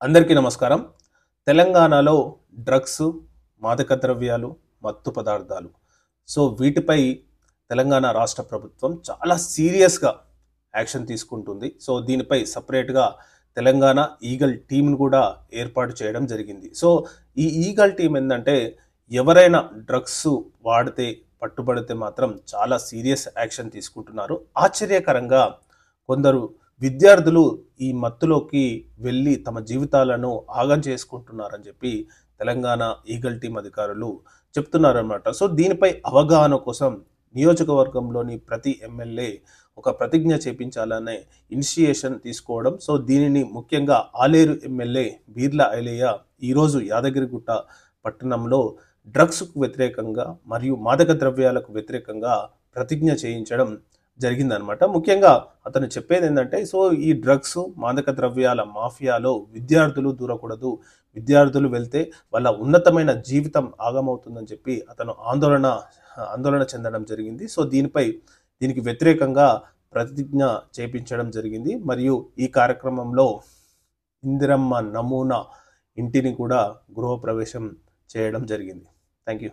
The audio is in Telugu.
అందరికీ నమస్కారం. తెలంగాణలో డ్రగ్స్, మాదక ద్రవ్యాలు, మత్తు పదార్థాలు. వీటిపై తెలంగాణ రాష్ట్ర ప్రభుత్వం చాలా సీరియస్‌గా యాక్షన్ తీసుకుంటుంది. దీనిపై సెపరేట్‌గా తెలంగాణ ఈగల్ టీమ్‌ని కూడా ఏర్పాటు చేయడం జరిగింది. ఈ ఈగల్ టీమ్ ఏందంటే ఎవరైనా డ్రగ్స్ వాడితే, పట్టుబడితే మాత్రం చాలా సీరియస్ యాక్షన్ తీసుకుంటున్నారు. ఆశ్చర్యకరంగా కొందరు విద్యార్థులు ఈ మత్తులోకి వెళ్ళి తమ జీవితాలను ఆగం చేసుకుంటున్నారని చెప్పి తెలంగాణ ఈగల్ టీం అధికారులు చెప్తున్నారన్నమాట. దీనిపై అవగాహన కోసం నియోజకవర్గంలోని ప్రతి ఎమ్మెల్యే ఒక ప్రతిజ్ఞ చేపించాలనే ఇనిషియేషన్ తీసుకోవడం. దీనిని ముఖ్యంగా ఆలేరు ఎమ్మెల్యే బీర్ల ఐలయ్య ఈరోజు యాదగిరిగుట్ట పట్టణంలో డ్రగ్స్కు వ్యతిరేకంగా మరియు మాదక ద్రవ్యాలకు వ్యతిరేకంగా ప్రతిజ్ఞ చేయించడం జరిగిందనమాట. ముఖ్యంగా అతను చెప్పేది ఏంటంటే ఈ డ్రగ్స్, మాదక ద్రవ్యాల మాఫియాలో విద్యార్థులు దూరకూడదు. విద్యార్థులు వెళ్తే వాళ్ళ ఉన్నతమైన జీవితం ఆగమవుతుందని చెప్పి అతను ఆందోళన చెందడం జరిగింది. దీనికి వ్యతిరేకంగా ప్రతిజ్ఞ చేపించడం జరిగింది. మరియు ఈ కార్యక్రమంలో ఇందిరమ్మ నమూనా ఇంటిని కూడా గృహప్రవేశం చేయడం జరిగింది. Thank you.